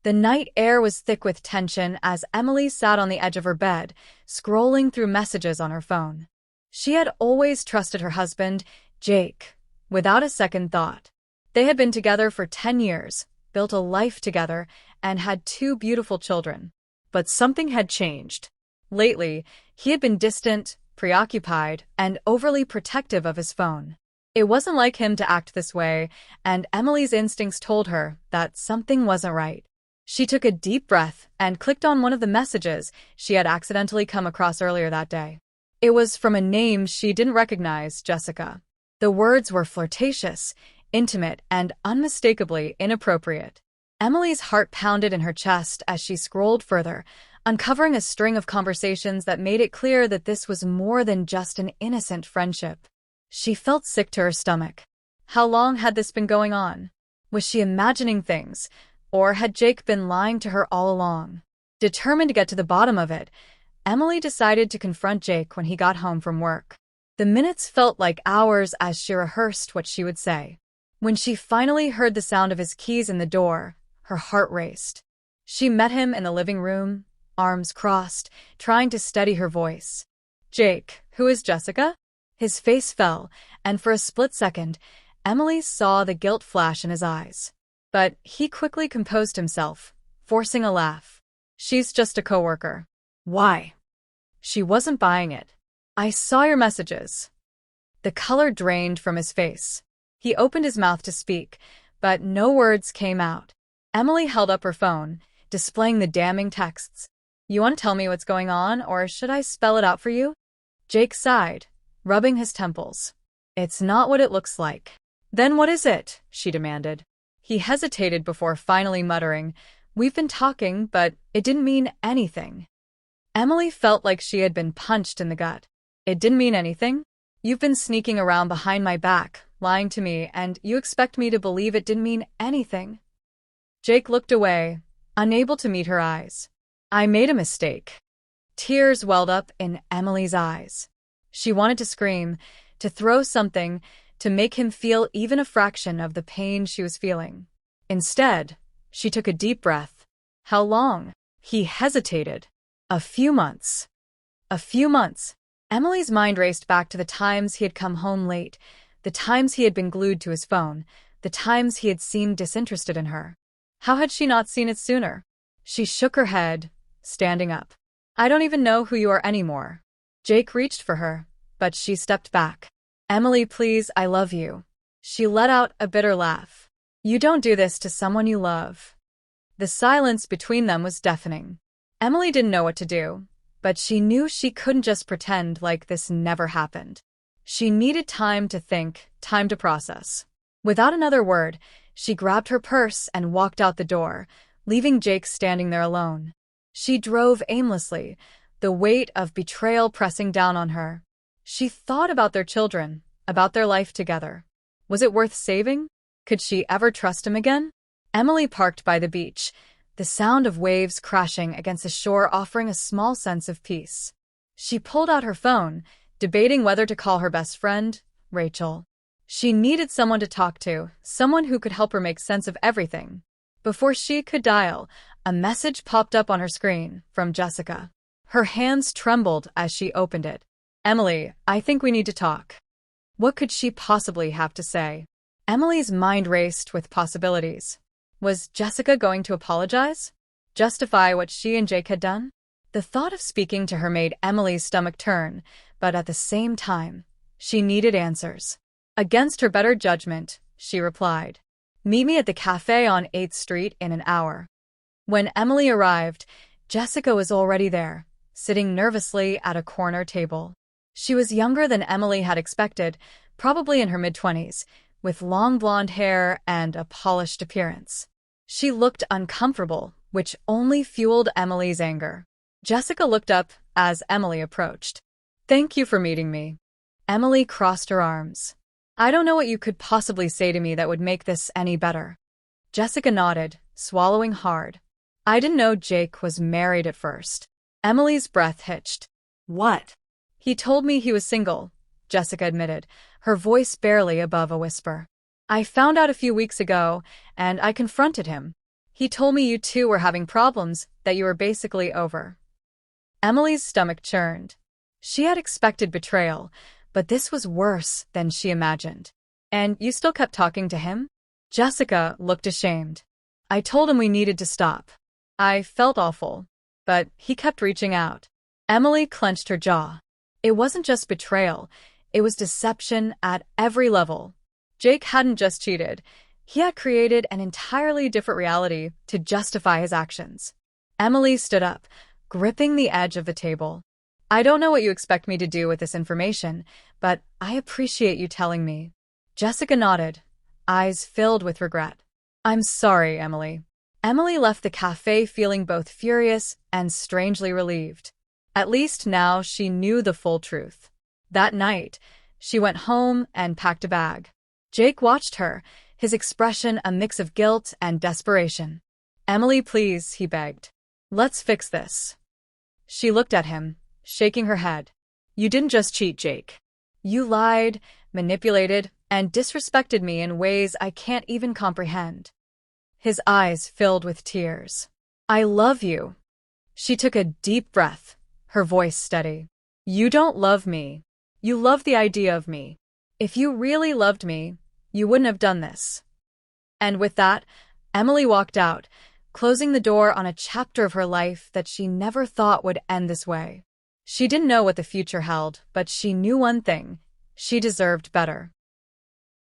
The night air was thick with tension as Emily sat on the edge of her bed, scrolling through messages on her phone. She had always trusted her husband, Jake, without a second thought. They had been together for 10 years, built a life together, and had 2 beautiful children. But something had changed. Lately, he had been distant, preoccupied, and overly protective of his phone. It wasn't like him to act this way, and Emily's instincts told her that something wasn't right. She took a deep breath and clicked on one of the messages she had accidentally come across earlier that day. It was from a name she didn't recognize, Jessica. The words were flirtatious, intimate, and unmistakably inappropriate. Emily's heart pounded in her chest as she scrolled further, uncovering a string of conversations that made it clear that this was more than just an innocent friendship. She felt sick to her stomach. How long had this been going on? Was she imagining things? Or had Jake been lying to her all along? Determined to get to the bottom of it, Emily decided to confront Jake when he got home from work. The minutes felt like hours as she rehearsed what she would say. When she finally heard the sound of his keys in the door, her heart raced. She met him in the living room, arms crossed, trying to steady her voice. "Jake, who is Jessica?" His face fell, and for a split second, Emily saw the guilt flash in his eyes. But he quickly composed himself, forcing a laugh. "She's just a coworker." "Why?" She wasn't buying it. "I saw your messages." The color drained from his face. He opened his mouth to speak, but no words came out. Emily held up her phone, displaying the damning texts. "You want to tell me what's going on, or should I spell it out for you?" Jake sighed, rubbing his temples. "It's not what it looks like." "Then what is it?" she demanded. He hesitated before finally muttering, "We've been talking, but it didn't mean anything." Emily felt like she had been punched in the gut. "It didn't mean anything? You've been sneaking around behind my back, lying to me, and you expect me to believe it didn't mean anything?" Jake looked away, unable to meet her eyes. "I made a mistake." Tears welled up in Emily's eyes. She wanted to scream, to throw something, to make him feel even a fraction of the pain she was feeling. Instead, she took a deep breath. "How long?" He hesitated. "A few months." A few months. Emily's mind raced back to the times he had come home late, the times he had been glued to his phone, the times he had seemed disinterested in her. How had she not seen it sooner? She shook her head, standing up. "I don't even know who you are anymore." Jake reached for her, but she stepped back. "Emily, please, I love you." She let out a bitter laugh. "You don't do this to someone you love." The silence between them was deafening. Emily didn't know what to do, but she knew she couldn't just pretend like this never happened. She needed time to think, time to process. Without another word, she grabbed her purse and walked out the door, leaving Jake standing there alone. She drove aimlessly, the weight of betrayal pressing down on her. She thought about their children, about their life together. Was it worth saving? Could she ever trust him again? Emily parked by the beach, the sound of waves crashing against the shore offering a small sense of peace. She pulled out her phone, debating whether to call her best friend, Rachel. She needed someone to talk to, someone who could help her make sense of everything. Before she could dial, a message popped up on her screen from Jessica. Her hands trembled as she opened it. "Emily, I think we need to talk." What could she possibly have to say? Emily's mind raced with possibilities. Was Jessica going to apologize? Justify what she and Jake had done? The thought of speaking to her made Emily's stomach turn, but at the same time, she needed answers. Against her better judgment, she replied, "Meet me at the cafe on 8th Street in an hour." When Emily arrived, Jessica was already there, sitting nervously at a corner table. She was younger than Emily had expected, probably in her mid-20s, with long blonde hair and a polished appearance. She looked uncomfortable, which only fueled Emily's anger. Jessica looked up as Emily approached. "Thank you for meeting me." Emily crossed her arms. "I don't know what you could possibly say to me that would make this any better." Jessica nodded, swallowing hard. "I didn't know Jake was married at first." Emily's breath hitched. "What?" "He told me he was single," Jessica admitted, her voice barely above a whisper. "I found out a few weeks ago, and I confronted him. He told me you two were having problems, that you were basically over. Emily's stomach churned. She had expected betrayal, but this was worse than she imagined. And you still kept talking to him? Jessica looked ashamed. I told him we needed to stop. I felt awful, but he kept reaching out. Emily clenched her jaw. It wasn't just betrayal, it was deception at every level. Jake hadn't just cheated. He had created an entirely different reality to justify his actions. Emily stood up, gripping the edge of the table. I don't know what you expect me to do with this information, but I appreciate you telling me. Jessica nodded, eyes filled with regret. I'm sorry, Emily. Emily left the cafe feeling both furious and strangely relieved. At least now she knew the full truth. That night, she went home and packed a bag. Jake watched her, his expression a mix of guilt and desperation. Emily, please, he begged. Let's fix this. She looked at him, shaking her head. You didn't just cheat, Jake. You lied, manipulated, and disrespected me in ways I can't even comprehend. His eyes filled with tears. I love you. She took a deep breath, her voice steady. You don't love me. You love the idea of me. If you really loved me, you wouldn't have done this. And with that, Emily walked out, closing the door on a chapter of her life that she never thought would end this way. She didn't know what the future held, but she knew one thing: she deserved better.